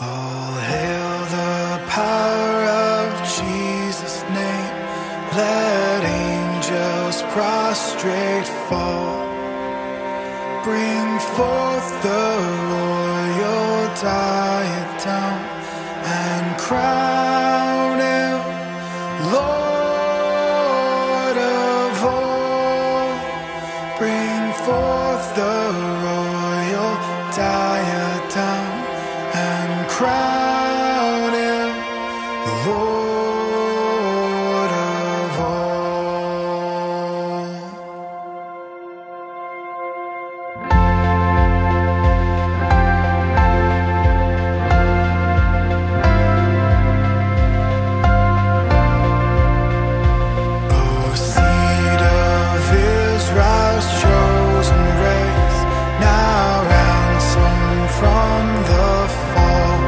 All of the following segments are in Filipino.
All hail the power of Jesus' name. Let angels prostrate fall. Bring forth the royal diadem and crown him Lord of all. Bring forth the royal diadem and crown him Lord of all. O seed of Israel's chosen race, now ransomed from the fall.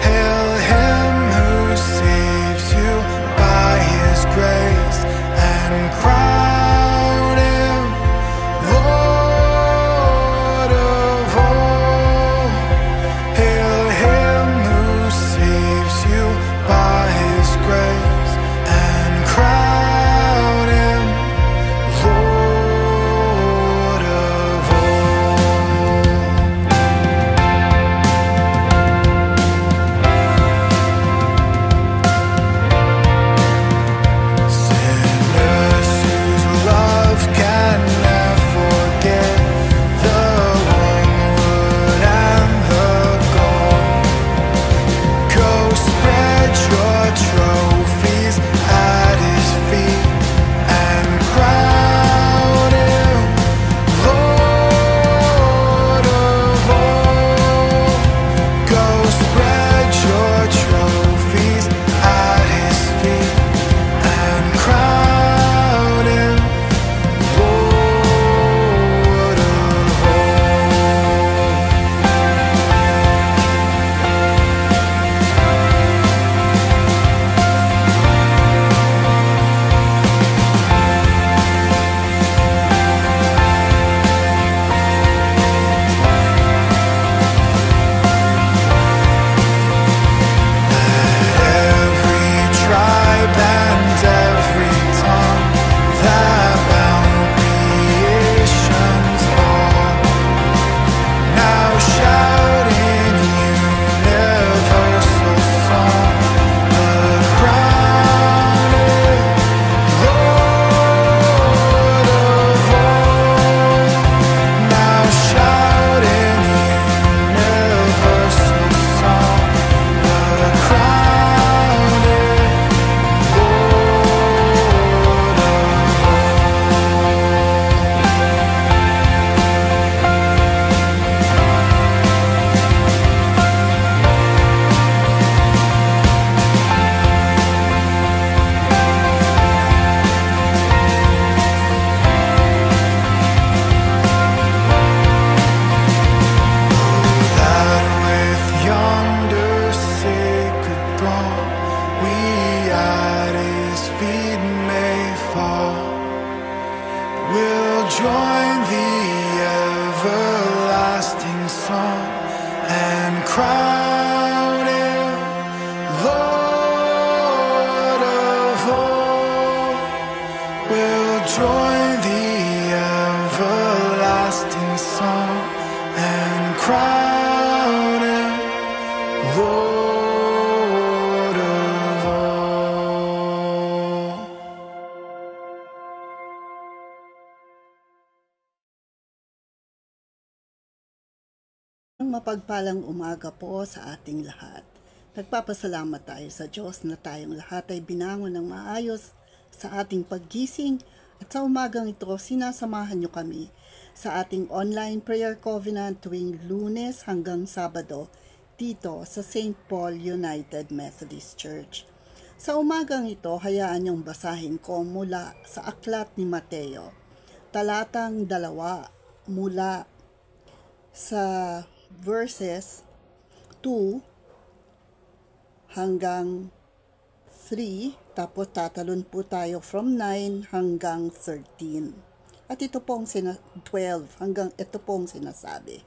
Hail him who saves you by his grace and crown him Lord of all. Hail him who saves you by his grace and crown him Lord of all. Sinners whose love can never forget the wormwood and the gall. Go spread your trophies at his feet and crown him Lord of all. Go spread your trophies at his feet and crown him Lord of all. Every tribe and every tongue that bound creation's all, now shout in universal song, the crown is Lord of all. Now shout in universal song, the crown is Lord of that with yonder sacred throng we at his feet may fall. We'll join the everlasting song and crown him Lord of all. We'll join the everlasting song and crown him Lord of all. Ang mapagpalang umaga po sa ating lahat. Nagpapasalamat tayo sa Diyos na tayong lahat ay binangon ng maayos sa ating paggising at sa umagang ito sinasamahan niyo kami sa ating online prayer covenant tuwing Lunes hanggang Sabado dito sa St. Paul United Methodist Church. Sa umagang ito, hayaan niyong basahin ko mula sa Aklat ni Mateo, talatang 2 mula sa verses 2 hanggang 3, tapos tatalon po tayo from 9 hanggang 13. At ito pong 12 hanggang ito pong sinasabi.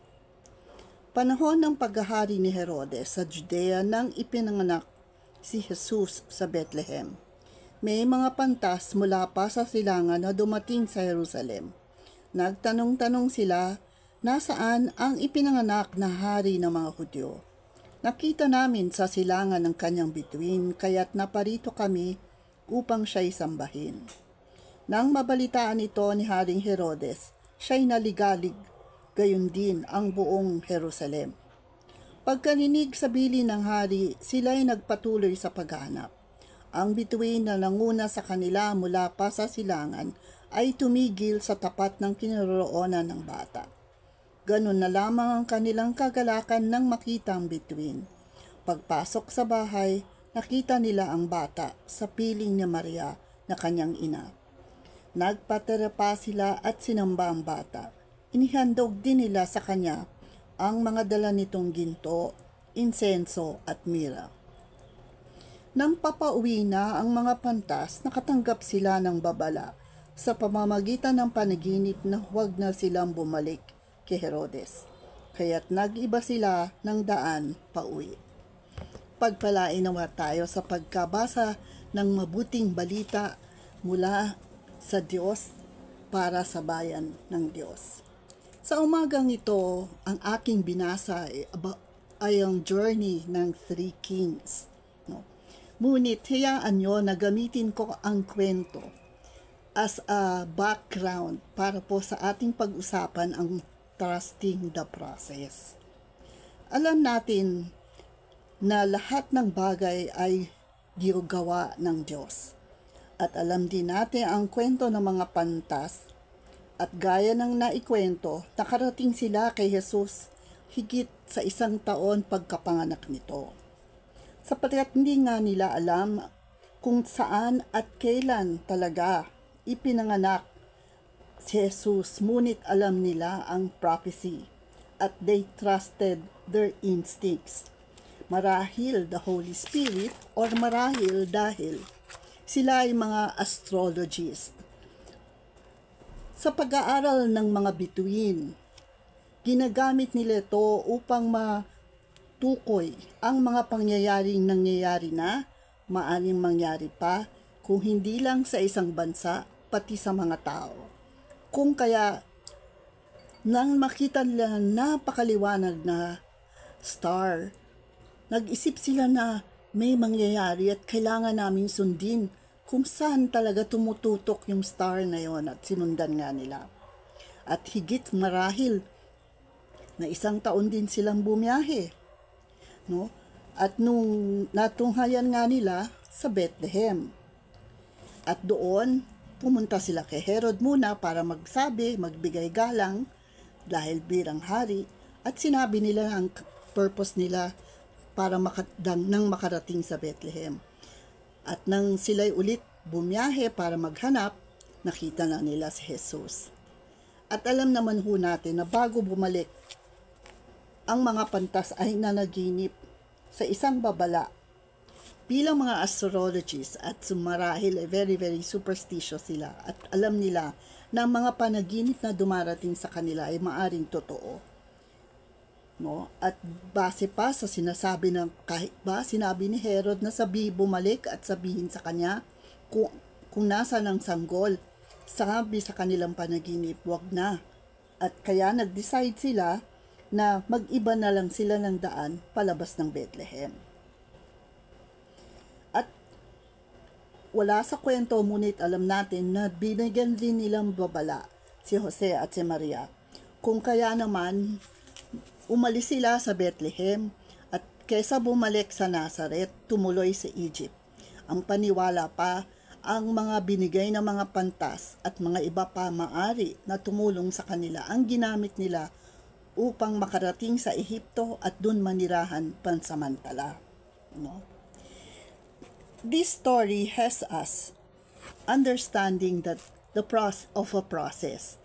Panahon ng paghahari ni Herodes sa Judea nang ipinanganak si Jesus sa Bethlehem. May mga pantas mula pa sa silangan na dumating sa Jerusalem. Nagtanong-tanong sila, nasaan ang ipinanganak na hari ng mga Hudyo? Nakita namin sa silangan ng kanyang bituin, kaya't naparito kami upang siya'y sambahin. Nang mabalitaan ito ni Haring Herodes, siya'y naligalig, gayon din ang buong Jerusalem. Pagkarinig sa bilin ng hari, sila'y nagpatuloy sa paghahanap. Ang bituin na nanguna sa kanila mula pa sa silangan ay tumigil sa tapat ng kinaroroonan ng bata. Ganun na lamang ang kanilang kagalakan nang makita ang bituin. Pagpasok sa bahay, nakita nila ang bata sa piling ni Maria na kanyang ina. Nagpatira pa sila at sinamba ang bata. Inihandog din nila sa kanya ang mga dala nitong ginto, insenso at mira. Nang papauwi na ang mga pantas, nakatanggap sila ng babala sa pamamagitan ng panaginip na huwag na silang bumalik kay Herodes. Kaya't nag-iba sila ng daan pauwi. Pagpalain nawa tayo sa pagkabasa ng mabuting balita mula sa Diyos para sa bayan ng Diyos. Sa umagang ito, ang aking binasa ay ang journey ng Three Kings. No? Ngunit hayaan nyo na gamitin ko ang kwento as a background para po sa ating pag-usapan ang trusting the process. Alam natin na lahat ng bagay ay ginagawa ng Diyos. At alam din natin ang kwento ng mga pantas. At gaya ng naikwento, nakarating sila kay Jesus higit sa 1 taon pagkapanganak nito. Sapagkat hindi nga nila alam kung saan at kailan talaga ipinanganak si Jesus, ngunit alam nila ang prophecy at they trusted their instincts. Marahil the Holy Spirit or marahil dahil sila ay mga astrologists. Sa pag-aaral ng mga bituin, ginagamit nila ito upang matukoy ang mga pangyayaring nangyayari na, maaring mangyari pa, kung hindi lang sa isang bansa, pati sa mga tao. Kung kaya, nang makita nila napakaliwanag na star, nag-isip sila na may mangyayari at kailangan namin sundin kung saan talaga tumututok yung star na yon, at sinundan nga nila. At higit marahil na 1 taon din silang bumiyahe. No? At nung natunghayan nga nila sa Bethlehem. At doon, pumunta sila kay Herod muna para magbigay galang dahil birang hari, at sinabi nila ang purpose nila para nang makarating sa Bethlehem. At nang sila'y ulit bumiyahe para maghanap, nakita na nila si Jesus. At alam naman ho natin na bago bumalik, ang mga pantas ay nanaginip sa isang babala. Bilang mga astrologists at marahil ay very very superstitious sila at alam nila na ang mga panaginip na dumarating sa kanila ay maaring totoo. No? At base pa sa sinasabi ng kahit ba sinabi ni Herod na bumalik at sabihin sa kanya kung nasa ng sanggol, sabi sa kanilang panaginip, wag na. At kaya nag-decide sila na mag-iba na lang sila ng daan palabas ng Bethlehem. At wala sa kwento, ngunit alam natin na binigyan din nilang babala si Jose at si Maria. Kung kaya naman umalis sila sa Bethlehem at kaysa bumalik sa Nazareth, tumuloy sa Egypt. Ang paniwala pa, ang mga binigay na mga pantas at mga iba pa maari na tumulong sa kanila ang ginamit nila upang makarating sa Ehipto at dun manirahan pansamantala. No? This story has us understanding that the process of a process.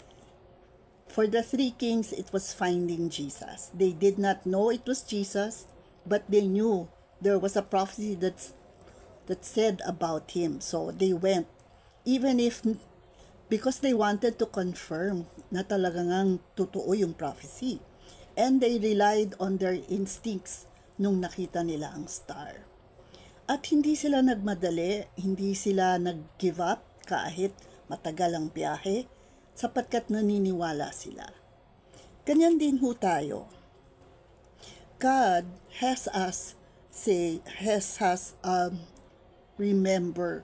For the three kings, it was finding Jesus. They did not know it was Jesus, but they knew there was a prophecy that said about him. So they went, even if, because they wanted to confirm na talagang totoo yung prophecy. and they relied on their instincts nung nakita nila ang star. At hindi sila nagmadali, hindi sila nag-give up kahit matagal ang biyahe, sapagkat naniniwala sila. Ganyan din ho tayo. God has us remember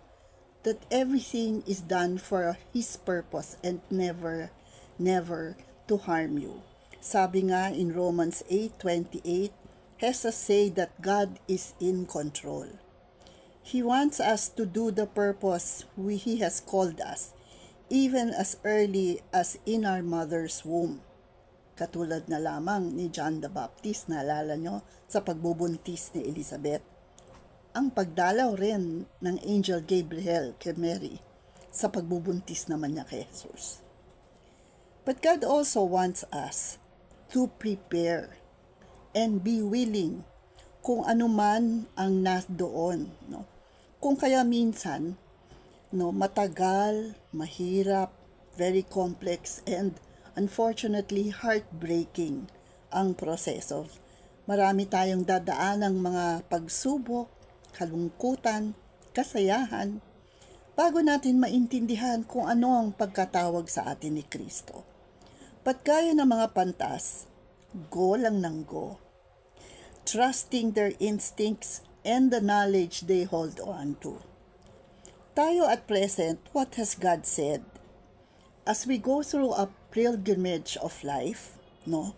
that everything is done for His purpose and never to harm you. Sabi nga in Romans 8:28, has us say that God is in control. He wants us to do the purpose He has called us, even as early as in our mother's womb. Katulad na lamang ni John the Baptist, naalala nyo, sa pagbubuntis ni Elizabeth. Ang pagdalaw rin ng Angel Gabriel kay Mary sa pagbubuntis naman niya kay Jesus. But God also wants us to prepare and be willing kung ano man ang doon, no? Kung kaya minsan, no, matagal, mahirap, very complex, and unfortunately heartbreaking ang proseso. Marami tayong dadaanang mga pagsubok, kalungkutan, kasayahan, bago natin maintindihan kung ano ang pagkatawag sa atin ni Kristo. But gaya ng mga pantas, go lang ng go, trusting their instincts and the knowledge they hold on to. Tayo at present, what has God said? As we go through a pilgrimage of life, no,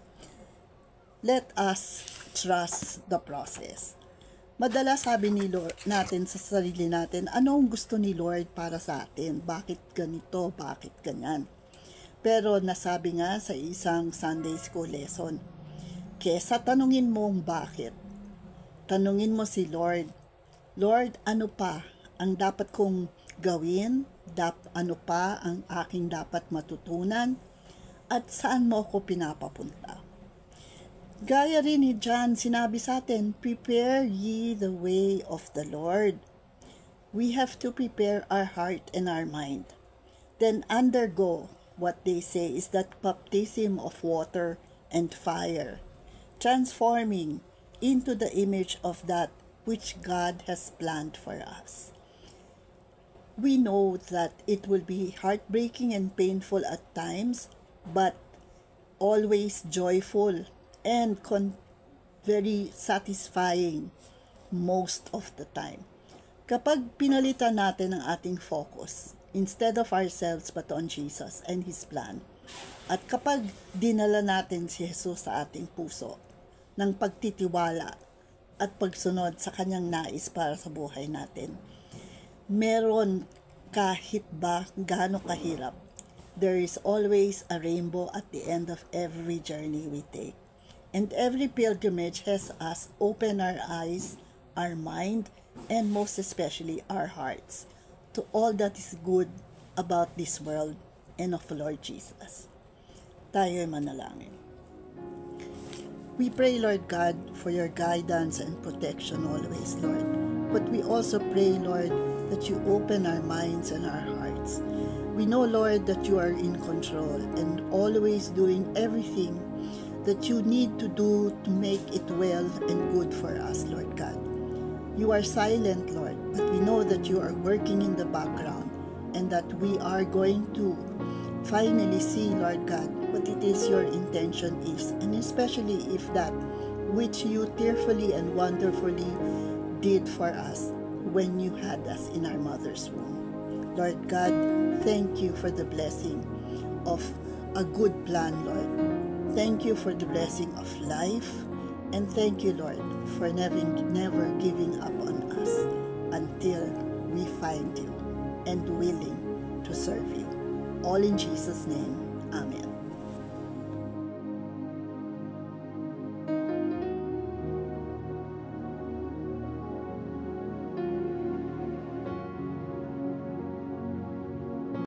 let us trust the process. Madalas sabi ni Lord natin sa sarili natin, ano ang gusto ni Lord para sa atin? Bakit ganito? Bakit ganyan? Pero nasabi nga sa isang Sunday school lesson, kesa tanungin mo bakit, tanungin mo si Lord, Lord, ano pa ang dapat kong gawin? Ano pa ang aking dapat matutunan? At saan mo ako pinapapunta? Gaya rin ni John, sinabi sa atin, prepare ye the way of the Lord. We have to prepare our heart and our mind. Then undergo what they say is that baptism of water and fire, transforming into the image of that which God has planned for us. We know that it will be heartbreaking and painful at times, but always joyful and very satisfying most of the time. Kapag pinalitan natin ang ating focus, instead of ourselves but on Jesus and His plan, at kapag dinala natin si Jesus sa ating puso, ng pagtitiwala at pagsunod sa kanyang nais para sa buhay natin, meron kahit ba gaano kahirap, there is always a rainbow at the end of every journey we take. And every pilgrimage has us open our eyes, our mind, and most especially our hearts to all that is good about this world and of Lord Jesus. Tayo'y manalangin. We pray, Lord God, for your guidance and protection always, Lord. But we also pray, Lord, that you open our minds and our hearts. We know, Lord, that you are in control and always doing everything that you need to do to make it well and good for us, Lord God. You are silent, Lord, but we know that you are working in the background and that we are going to finally see, Lord God, what it is your intention is, and especially if that which you tearfully and wonderfully did for us when you had us in our mother's womb. Lord God, thank you for the blessing of a good plan, Lord. Thank you for the blessing of life, and thank you, Lord, for never giving up on us until we find you and willing to serve you. All in Jesus' name, Amen.